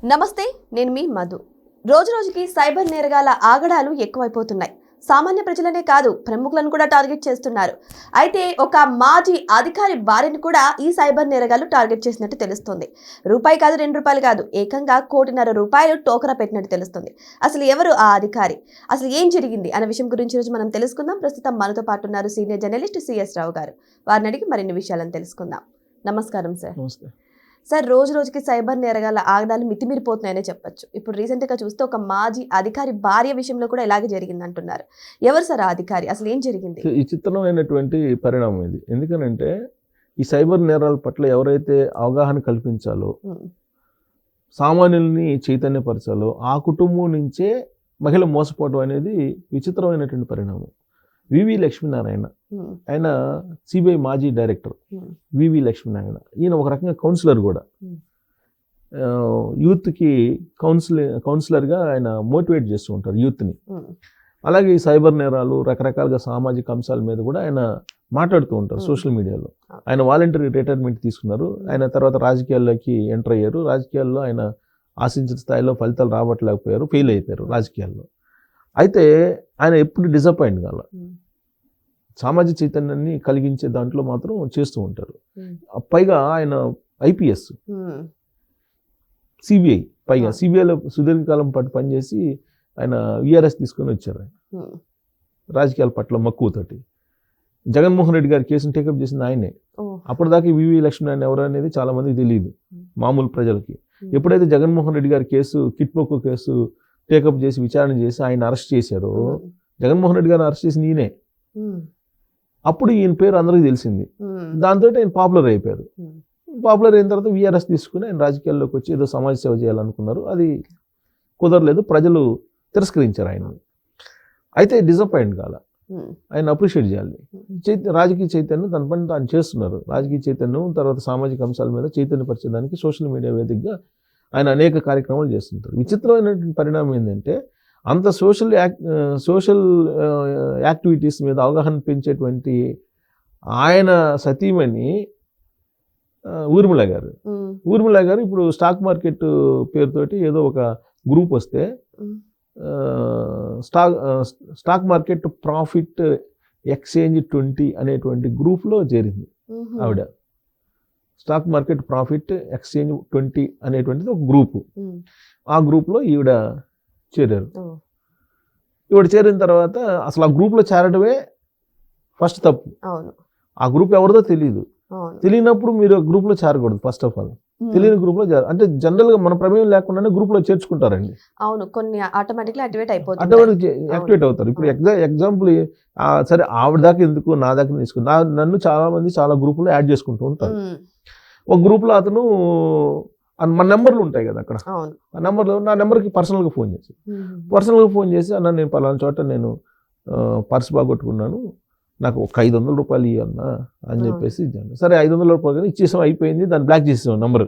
నమస్తే, నేను మీ మధు. రోజురోజుకి సైబర్ నేరగాల ఆగడాలు ఎక్కువైపోతున్నాయి. సామాన్య ప్రజలనే కాదు, ప్రముఖులను కూడా టార్గెట్ చేస్తున్నారు. అయితే ఒక మాజీ అధికారి భార్యను కూడా ఈ సైబర్ నేరగాలు టార్గెట్ చేసినట్టు తెలుస్తుంది. రూపాయి కాదు, ₹2 కాదు, ఏకంగా ₹1.5 కోటి టోకరా పెట్టినట్టు తెలుస్తుంది. అసలు ఎవరు ఆ అధికారి, అసలు ఏం జరిగింది అనే విషయం గురించి రోజు మనం తెలుసుకుందాం. ప్రస్తుతం మనతో పాటు ఉన్నారు సీనియర్ జర్నలిస్ట్ సిఎస్ రావు గారు. వారిని అడిగి మరిన్ని విషయాలను తెలుసుకుందాం. నమస్కారం సార్. నమస్తే సార్, రోజు రోజుకి సైబర్ నేరగాల ఆగడాలు మితిమీరిపోతున్నాయనే చెప్పొచ్చు. ఇప్పుడు రీసెంట్గా చూస్తే ఒక మాజీ అధికారి భార్య విషయంలో కూడా ఇలాగే జరిగింది అంటున్నారు. ఎవరు సార్ ఆ అధికారి, అసలు ఏం జరిగింది? ఈ చిత్రమైనటువంటి పరిణామం ఇది. ఎందుకనంటే ఈ సైబర్ నేరాల పట్ల ఎవరైతే అవగాహన కల్పించాలో, సామాన్యుల్ని చైతన్యపరచాలో, ఆ కుటుంబం నుంచే మహిళ మోసపోవడం అనేది విచిత్రమైనటువంటి పరిణామం. వివి లక్ష్మీనారాయణ, ఆయన సిబిఐ మాజీ డైరెక్టర్. వివి లక్ష్మీనారాయణ ఈయన ఒక రకంగా కౌన్సిలర్ కూడా. యూత్కి కౌన్సిలర్గా ఆయన మోటివేట్ చేస్తూ ఉంటారు యూత్ని. అలాగే ఈ సైబర్ నేరాలు, రకరకాలుగా సామాజిక అంశాల మీద కూడా ఆయన మాట్లాడుతూ ఉంటారు సోషల్ మీడియాలో. ఆయన వాలంటరీ రిటైర్మెంట్ తీసుకున్నారు. ఆయన తర్వాత రాజకీయాల్లోకి ఎంటర్ అయ్యారు. రాజకీయాల్లో ఆయన ఆశించిన స్థాయిలో ఫలితాలు రాబట్టలేకపోయారు, ఫెయిల్ అయిపోయారు రాజకీయాల్లో. అయితే ఆయన ఎప్పుడు డిసప్పాయింట్ కాల. సామాజిక చైతన్యాన్ని కలిగించే దాంట్లో మాత్రం చేస్తూ ఉంటారు. పైగా ఆయన ఐపీఎస్, సిబిఐ, పైగా సిబిఐలో సుదీర్ఘకాలం పాటు పనిచేసి ఆయన విఆర్ఎస్ తీసుకొని వచ్చారు. ఆయన రాజకీయాల పట్ల మక్కువతోటి జగన్మోహన్ రెడ్డి గారి కేసును టేకప్ చేసింది ఆయనే. అప్పటిదాకా వివి లక్ష్మీనారాయణ ఎవరు అనేది చాలా మందికి తెలియదు, మామూలు ప్రజలకి. ఎప్పుడైతే జగన్మోహన్ రెడ్డి గారి కేసు, కిట్పోకో కేసు టేకప్ చేసి విచారణ చేసి ఆయన అరెస్ట్ చేశారు, జగన్మోహన్ రెడ్డి గారిని అరెస్ట్ చేసి ఈయనే. అప్పుడు ఈయన పేరు అందరికీ తెలిసింది. దాంతో ఆయన పాపులర్ అయిపోయారు. పాపులర్ అయిన తర్వాత విఆర్ఎస్ తీసుకుని ఆయన రాజకీయాల్లోకి వచ్చి ఏదో సమాజ సేవ చేయాలనుకున్నారు. అది కుదరలేదు, ప్రజలు తిరస్కరించారు ఆయన. అయితే డిసప్పాయింట్ కాల, ఆయన అప్రిషియేట్ చేయాలి. రాజకీయ చైతన్యం తన పని తాను చేస్తున్నారు. రాజకీయ చైతన్యం తర్వాత సామాజిక అంశాల మీద చైతన్యపరిచేదానికి సోషల్ మీడియా వేదికగా ఆయన అనేక కార్యక్రమాలు చేస్తుంటారు. విచిత్రమైనటువంటి పరిణామం ఏంటంటే అంత సోషల్ యాక్టివిటీస్ మీద అవగాహన పెంచేటువంటి ఆయన సతీమణి ఊర్మిళ గారు ఇప్పుడు స్టాక్ మార్కెట్ పేరుతోటి ఏదో ఒక గ్రూప్ వస్తే స్టాక్ మార్కెట్ ప్రాఫిట్ ఎక్స్చేంజ్ 20 అనేటువంటి గ్రూప్లో చేరింది ఆవిడ. స్టాక్ మార్కెట్ ప్రాఫిట్ ఎక్స్చేంజ్ 20 అనేటువంటిది ఒక గ్రూపు. ఆ గ్రూప్లో ఈవిడ చేరారు. ఈవిడ చేరిన తర్వాత అసలు ఆ గ్రూప్లో చేరడమే ఫస్ట్ తప్పు. ఆ గ్రూప్ ఎవరిదో తెలియదు. తెలియనప్పుడు మీరు గ్రూప్లో చేరకూడదు. ఫస్ట్ ఆఫ్ ఆల్ తెలియని గ్రూప్లో అంటే జనరల్గా మన ప్రమేయం లేకుండానే గ్రూప్లో చేర్చుకుంటారండి. అవును, కొన్ని ఆటోమేటిక్గా యాక్టివేట్ అవుతారు. ఇప్పుడు ఎగ్జాంపుల్ సరే ఆవిడ దాకా ఎందుకు, నా దాకా తీసుకుని నన్ను చాలా మంది చాలా గ్రూపులో యాడ్ చేసుకుంటూ ఉంటారు. ఒక గ్రూప్లో అతను మన నెంబర్లు ఉంటాయి కదా అక్కడ, ఆ నెంబర్లో నా నెంబర్కి పర్సనల్గా ఫోన్ చేసి అన్న నేను పలానా చోట నేను పర్స్ బాగొట్టుకున్నాను, నాకు ఒక ₹500 ఇవ్వన్నా అని చెప్పేసి ఇచ్చాను. సరే ₹500 ఇచ్చేసాం, అయిపోయింది, దాన్ని బ్లాక్ చేసేసాం నెంబర్.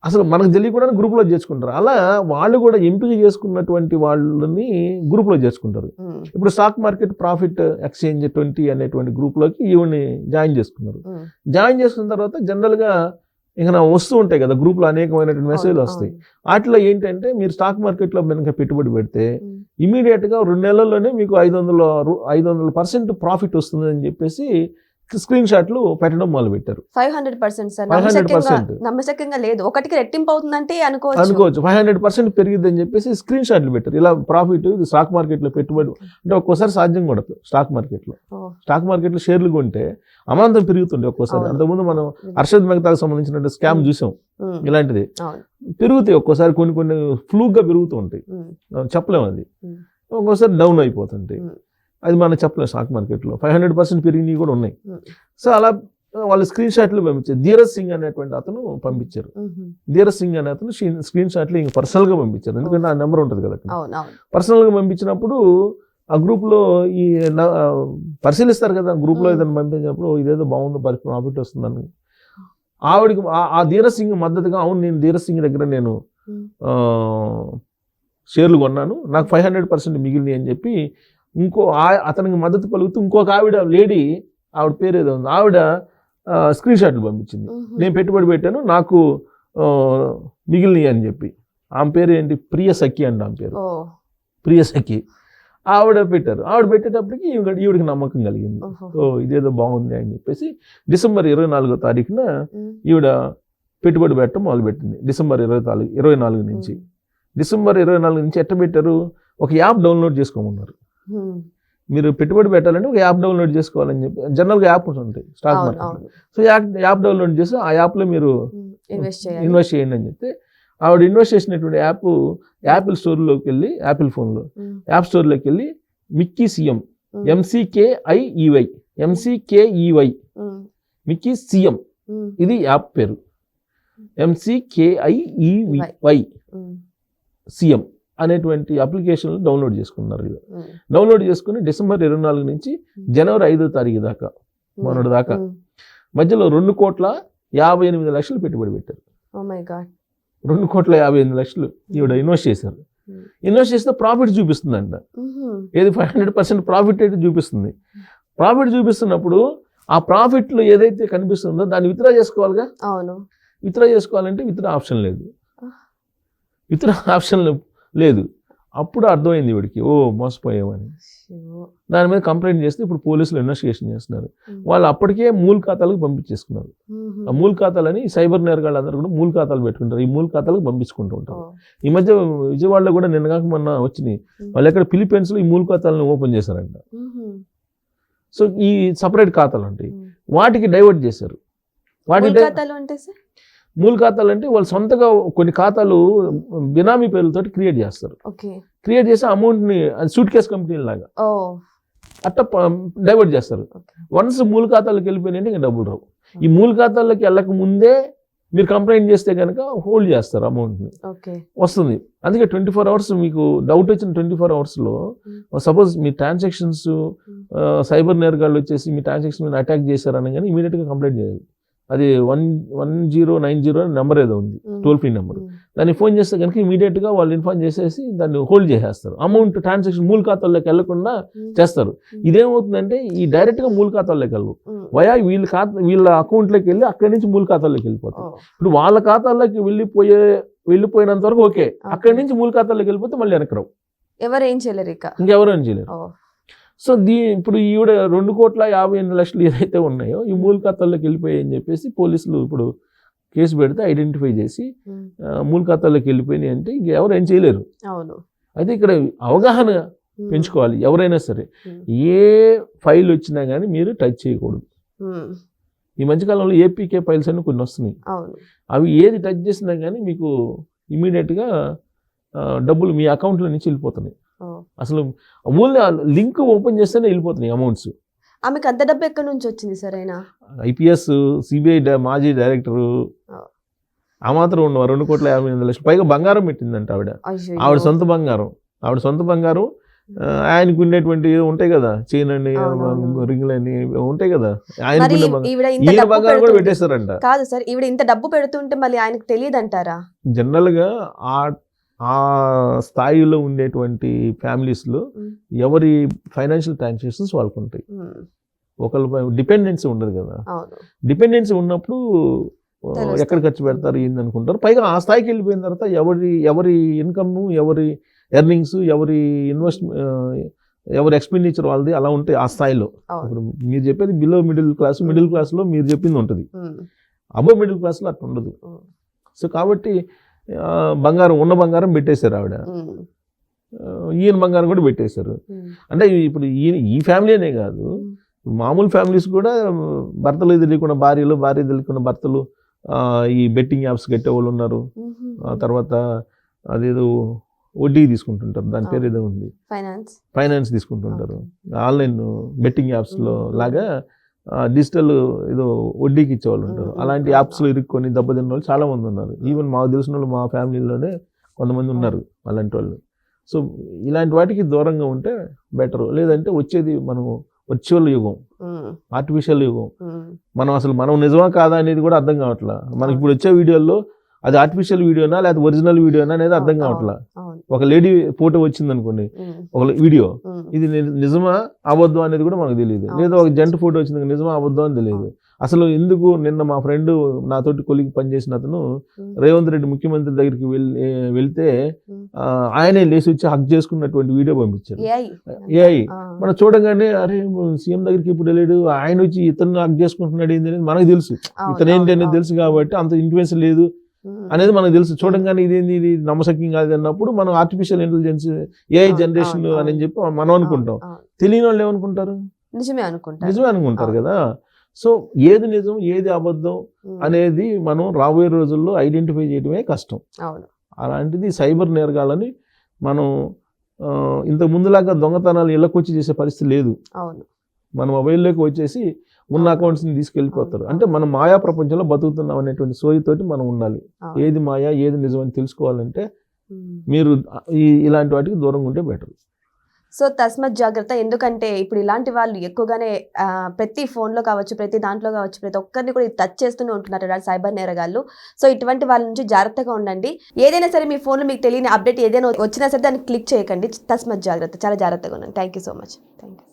అసలు మనకు తెలియకుండా గ్రూప్లో చేసుకుంటారు. అలా వాళ్ళు కూడా ఎంపిక చేసుకున్నటువంటి వాళ్ళని గ్రూప్లో చేసుకుంటారు. ఇప్పుడు స్టాక్ మార్కెట్ ప్రాఫిట్ ఎక్స్చేంజ్ 20 అనేటువంటి గ్రూప్లోకి ఈవిని జాయిన్ చేసుకున్నారు. జాయిన్ చేసుకున్న తర్వాత జనరల్గా ఇంకా వస్తూ ఉంటాయి కదా గ్రూప్లో అనేకమైనటువంటి మెసేజ్లు వస్తాయి. వాటిలో ఏంటంటే మీరు స్టాక్ మార్కెట్లో కనుక పెట్టుబడి పెడితే ఇమీడియట్గా 2 నెలల్లోనే మీకు 500% ప్రాఫిట్ వస్తుంది అని చెప్పేసి స్క్రీన్ షాట్లు పెట్టడం మొదలు పెట్టారు. 500% సార్, 500% నమ్మశక్యంగా లేదు. ఒకటికి రెట్టింపు అవుతుందంటే అనుకోవచ్చు 500% పెరిగిద్దని చెప్పేసి స్క్రీన్ షాట్లు పెట్టారు. ఇలా ప్రాఫిట్ స్టాక్ మార్కెట్లో పెట్టుబడి అంటే ఒక్కోసారి సాధ్యం కూడా. స్టాక్ మార్కెట్లో షేర్లు కొంటే అమాంతం పెరుగుతుండే ఒక్కోసారి. అంతకుముందు మనం హర్షద్ మెహతాకు సంబంధించిన స్కామ్ చూసాం. ఇలాంటిది పెరుగుతాయి ఒక్కోసారి, కొన్ని ఫ్లూగా పెరుగుతూ ఉంటాయి, చెప్పలేము. అది ఒక్కోసారి డౌన్ అయిపోతుంటాయి. అది మనం చెప్పలేము. స్టాక్ మార్కెట్లో 500% పెరిగినవి కూడా ఉన్నాయి. సో అలా వాళ్ళు స్క్రీన్ షాట్లు పంపించారు. ధీరజ్ సింగ్ అనేటువంటి అతను పంపించారు. ధీరజ్ సింగ్ అనే అతను స్క్రీన్ షాట్లు ఇంక పర్సనల్గా పంపించారు. ఎందుకంటే ఆ నెంబర్ ఉంటుంది కదా అక్కడ. పర్సనల్గా పంపించినప్పుడు ఆ గ్రూప్లో ఈ పరిశీలిస్తారు కదా, గ్రూప్లో ఏదైనా పంపించినప్పుడు ఇదేదో బాగుంది, ప్రాఫిట్ వస్తుందని ఆవిడకి ఆ ధీరజ్ సింగ్ మద్దతుగా, అవును నేను ధీరజ్ సింగ్ దగ్గర నేను షేర్లు కొన్నాను, నాకు 500% మిగిలినాయి అని చెప్పి అతనికి మద్దతు పలుకుతూ ఇంకొక ఆవిడ లేడీ, ఆవిడ పేరు ఏదో ఉంది, ఆవిడ స్క్రీన్ షాట్లు పంపించింది. నేను పెట్టుబడి పెట్టాను, నాకు మిగిలినవి అని చెప్పి. ఆమె పేరు ఏంటి, ప్రియ సఖి అండి ఆమె పేరు, ఓ ప్రియ సఖి. ఆవిడ పెట్టారు. ఆవిడ పెట్టేటప్పటికి ఈవిడికి నమ్మకం కలిగింది. ఓహో. ఇదేదో బాగుంది అని చెప్పేసి డిసెంబర్ 24వ తారీఖున ఉమ్, ఈవిడ పెట్టుబడి పెట్టడం మొదలుపెట్టింది. డిసెంబర్ 24 నుంచి. డిసెంబర్ 24 నుంచి ఎట్ట పెట్టారు, ఒక యాప్ డౌన్లోడ్ చేసుకోమన్నారు. ఉమ్, మీరు పెట్టుబడి పెట్టాలంటే ఒక యాప్ డౌన్లోడ్ చేసుకోవాలని చెప్పి, జనరల్గా యాప్ ఉంటాయి స్టాక్ అవును మార్కెట్. అవును. సో యాప్ డౌన్లోడ్ చేసి ఆ యాప్లో మీరు ఇన్వెస్ట్ చేయాలి. ఇన్వెస్ట్ చేయండి అని చెప్తే, ఆవిడ ఇన్వెస్ట్ చేసినటువంటి యాప్ యాపిల్ స్టోర్లోకి వెళ్ళి, యాపిల్ ఫోన్లో ఉమ్, యాప్ స్టోర్లోకి వెళ్ళి మిక్కీ సిఎం, ఉమ్, MCKIEY మిక్కీ సిఎం, ఉమ్, ఇది యాప్ పేరు. MCKIEY ఉమ్, సిఎం అనేటువంటి అప్లికేషన్ డౌన్లోడ్ చేసుకున్నారు. ఉమ్, డౌన్లోడ్ చేసుకుని డిసెంబర్ 24 నుంచి జనవరి 5వ తారీఖు దాకా, మొన్నటి దాకా ఉమ్, మధ్యలో 2,58,00,000 పెట్టుబడి పెట్టారు. Oh my God. 2,58,00,000 ఈవిడ ఇన్వెస్ట్ చేశారు. ఇన్వెస్ట్ చేస్తే ప్రాఫిట్ చూపిస్తుందంట. ఏది 500% ప్రాఫిట్ అయితే చూపిస్తుంది. ప్రాఫిట్ చూపిస్తున్నప్పుడు ఆ ప్రాఫిట్లో ఏదైతే కనిపిస్తుందో దాన్ని విత్డ్రా చేసుకోవాలిగా. అవును. విత్డ్రా చేసుకోవాలంటే విత్డ్రా ఆప్షన్ లేదు. విత్డ్రా ఆప్షన్ లేదు. అప్పుడు అర్థమైంది వీడికి, ఓ మోసపోయామని. దాని మీద కంప్లైంట్ చేస్తే ఇప్పుడు పోలీసులు ఇన్వెస్టిగేషన్ చేస్తున్నారు. వాళ్ళు అప్పటికే మూల్ ఖాతాలకు పంపించేసుకున్నారు. ఆ మూల్ ఖాతాలని సైబర్ నేరగాళ్ళందరూ కూడా మూల్ ఖాతాలు పెట్టుకుంటారు. ఈ మూల్ ఖాతాలకు పంపించుకుంటూ ఉంటారు. ఈ మధ్య విజయవాడలో కూడా నిన్నగాక మొన్న వచ్చినాయి. వాళ్ళు ఎక్కడ ఫిలిప్పీన్స్లో ఈ మూల్ ఖాతాలను ఓపెన్ చేశారంట. సో ఈ సపరేట్ ఖాతాలు ఉంటాయి, వాటికి డైవర్ట్ చేశారు. మూల్ ఖాతాలు అంటే వాళ్ళు సొంతగా కొన్ని ఖాతాలు బినామీ పేర్లతో క్రియేట్ చేస్తారు. క్రియేట్ చేసి అమౌంట్ని సూట్ కేస్ కంపెనీ లాగా అట్లా డైవర్ట్ చేస్తారు. వన్స్ మూల ఖాతాలకు వెళ్ళిపోయినాయంటే ఇంకా డబ్బులు రావు. ఈ మూల ఖాతాల్లోకి వెళ్ళక ముందే మీరు కంప్లైంట్ చేస్తే కనుక హోల్డ్ చేస్తారు, అమౌంట్ని వస్తుంది. అందుకే 24 hours మీకు డౌట్ వచ్చిన 24 hours సపోజ్ మీ ట్రాన్సాక్షన్స్ సైబర్ నేరగాళ్ళు వచ్చేసి మీ ట్రాన్సాక్షన్ మీద అటాక్ చేశారని కానీ ఇమీడియట్గా కంప్లైంట్ చేయాలి. అది 1090 నెంబర్ ఏదో ఉంది, టోల్ ఫ్రీ నెంబర్. దాన్ని ఫోన్ చేస్తే కనుక ఇమీడియట్గా వాళ్ళు ఇన్ఫార్మ్ చేసేసి దాన్ని హోల్డ్ చేసేస్తారు. అమౌంట్ ట్రాన్సాక్షన్ మూల ఖాతాల్లోకి వెళ్లకుండా చేస్తారు. ఇదేమవుతుందంటే ఈ డైరెక్ట్గా మూల ఖాతాల్లోకి వెళ్ళవు, వీళ్ళ అకౌంట్లోకి వెళ్ళి అక్కడి నుంచి మూల ఖాతాల్లోకి వెళ్ళిపోతాయి. ఇప్పుడు వాళ్ళ ఖాతాల్లోకి వెళ్ళిపోయినంత వరకు ఓకే, అక్కడి నుంచి మూల ఖాతాల్లోకి వెళ్ళిపోతే మళ్ళీ వెనకరావు, ఎవరేం చేయలేరు, ఇంకెవరేం చేయలేరు. సో ఇప్పుడు ఈవిడ 2,58,00,000 ఏదైతే ఉన్నాయో ఈ మూల ఖాతాల్లోకి వెళ్ళిపోయాయి అని చెప్పేసి పోలీసులు ఇప్పుడు కేసు పెడితే ఐడెంటిఫై చేసి మూల ఖాతాల్లోకి వెళ్ళిపోయినాయి అంటే ఇంకెవరు ఏం చేయలేరు. అయితే ఇక్కడ అవగాహన పెంచుకోవాలి. ఎవరైనా సరే ఏ ఫైల్ వచ్చినా కానీ మీరు టచ్ చేయకూడదు. ఈ మధ్యకాలంలో ఏపీకే ఫైల్స్ అని కొన్ని వస్తున్నాయి. అవి ఏది టచ్ చేసినా కానీ మీకు ఇమీడియట్గా డబ్బులు మీ అకౌంట్లో నుంచి వెళ్ళిపోతున్నాయి. అసలు ఓన్లీ లింక్ ఓపెన్ చేస్తేనే వెళ్ళిపోతున్నాయి అమౌంట్స్. ఆమెకు అంత డబ్బు ఎక్కడి నుంచి వచ్చింది సరేనా? IPS CBI మాజీ డైరెక్టరు ఆ మాత్రం ఉన్నవారు 2,58,00,000 పైగా బంగారం పెట్టిందంట ఆవిడ సొంత బంగారం ఆయనకు ఉండేటువంటి ఉంటాయి కదా, చైన్ అని రింగ్లు అని ఉంటాయి కదా, ఆయన బంగారం కూడా పెట్టేస్తారంట. కాదు సార్, ఈవిడ ఇంత డబ్బు పెడుతుంటే మళ్ళీ ఆయనకు తెలియదు అంటారా? జనరల్గా ఆ స్థాయిలో ఉండేటువంటి ఫ్యామిలీస్లో ఎవరి ఫైనాన్షియల్ ట్రాన్సాక్షన్స్ వాళ్ళకు ఉంటాయి. ఒకళ్ళ డిపెండెన్సీ ఉండదు కదా. డిపెండెన్సీ ఉన్నప్పుడు ఎక్కడ ఖర్చు పెడతారు ఏంది అనుకుంటారు. పైగా ఆ స్థాయికి వెళ్ళిపోయిన తర్వాత ఎవరి ఇన్కమ్, ఎవరి ఎర్నింగ్స్, ఎవరి ఎవరి ఎక్స్పెండిచర్ వాళ్ళది అలా ఉంటాయి ఆ స్థాయిలో. ఇప్పుడు మీరు చెప్పేది బిలో మిడిల్ క్లాస్లో మీరు చెప్పింది ఉంటుంది, అబవ్ మిడిల్ క్లాస్లో అట్లా ఉండదు. సో కాబట్టి ఉన్న బంగారం పెట్టేశారు ఆవిడ, ఈయన బంగారం కూడా పెట్టేశారు. అంటే ఇప్పుడు ఈ ఫ్యామిలీ అనే కాదు, మామూలు ఫ్యామిలీస్ కూడా భర్తలు తెలియకుండా భార్యలు, భార్య తెలియకుండా భర్తలు ఈ బెట్టింగ్ యాప్స్ కట్టేవాళ్ళు ఉన్నారు. తర్వాత అదేదో వడ్డీ తీసుకుంటుంటారు, దాని పేరు ఏదో ఉంది, ఫైనాన్స్ తీసుకుంటుంటారు. ఆన్లైన్ బెట్టింగ్ యాప్స్లో లాగా డిజిటల్ ఏదో వడ్డీకి ఇచ్చేవాళ్ళు ఉంటారు. అలాంటి యాప్స్లో ఇరుక్కొని దెబ్బతిన్న వాళ్ళు చాలా మంది ఉన్నారు. ఈవెన్ మాకు తెలిసిన వాళ్ళు మా ఫ్యామిలీలోనే కొంతమంది ఉన్నారు అలాంటి వాళ్ళు. సో ఇలాంటి వాటికి దూరంగా ఉంటే బెటర్. లేదంటే వచ్చేది మనం వర్చువల్ యుగం, ఆర్టిఫిషియల్ యుగం. మనం నిజమా కాదా అనేది కూడా అర్థం కావట్లా. మనకి ఇప్పుడు వచ్చే వీడియోల్లో అది ఆర్టిఫిషియల్ వీడియోనా లేదా ఒరిజినల్ వీడియోనా అనేది అర్థం కావట్లా. ఒక లేడీ ఫోటో వచ్చింది అనుకోండి, ఒక వీడియో, ఇది నిజమా అబద్ధం అనేది కూడా మనకు తెలియదు. లేదా ఒక జంట ఫోటో వచ్చింది, నిజమా అబద్ధం అని తెలియదు. అసలు ఎందుకు నిన్న మా ఫ్రెండ్ నాతోటి కొలిగి పనిచేసిన అతను రేవంత్ రెడ్డి ముఖ్యమంత్రి దగ్గరికి వెళ్తే ఆయనే లేచి వచ్చి హక్ చేసుకున్నటువంటి వీడియో పంపించారు. ఏఐ మనం చూడగానే అరే సీఎం దగ్గరికి ఇప్పుడు వెళ్ళాడు, ఆయన వచ్చి ఇతను హక్ చేసుకుంటున్నాడు ఏంటి అనేది మనకు తెలుసు, ఇతను ఏంటి అనేది తెలుసు కాబట్టి అంత ఇన్ఫ్లుయెన్స్ లేదు అనేది మనకు తెలుసు. చూడంగానే ఇదేంది, ఇది నమ్మశక్యం కాదు అన్నప్పుడు మనం ఆర్టిఫిషియల్ ఇంటెలిజెన్స్ ఏఐ జనరేషన్ అని చెప్పి మనం అనుకుంటాం. తెలియని వాళ్ళు ఏమనుకుంటారు, నిజమే అనుకుంటారు కదా. సో ఏది నిజం ఏది అబద్ధం అనేది మనం రాబోయే రోజుల్లో ఐడెంటిఫై చేయడమే కష్టం. అలాంటిది సైబర్ నేరగాళ్ళని మనం ఇంత ముందులాగా దొంగతనాలు ఇళ్ళకొచ్చి చేసే పరిస్థితి లేదు. మన మొబైల్లోకి వచ్చేసి ఉన్న అకౌంట్స్ని తీసుకెళ్ళిపోతారు. అంటే మనం మాయా ప్రపంచంలో బతుకుతున్నాం అనేటువంటి సోయితోటి మనం ఉండాలి. ఏది మాయా ఏది నిజం అని తెలుసుకోవాలంటే మీరు ఇలాంటి వాటికి దూరంగా ఉంటే బెటర్. సో తస్మత్ జాగ్రత్త. ఎందుకంటే ఇప్పుడు ఇలాంటి వాళ్ళు ఎక్కువగానే ప్రతి ఫోన్లో కావచ్చు, ప్రతి దాంట్లో కావచ్చు, ప్రతి ఒక్కరిని కూడా టచ్ చేస్తూనే ఉంటున్నారు సైబర్ నేరగాళ్ళు. సో ఇటువంటి వాళ్ళ నుంచి జాగ్రత్తగా ఉండండి. ఏదైనా సరే మీ ఫోన్లో మీకు తెలియని అప్డేట్ ఏదైనా వచ్చినా సరే దాన్ని క్లిక్ చేయకండి. తస్మత్ జాగ్రత్త. చాలా జాగ్రత్తగా ఉండండి. Thank you so much. Thank you.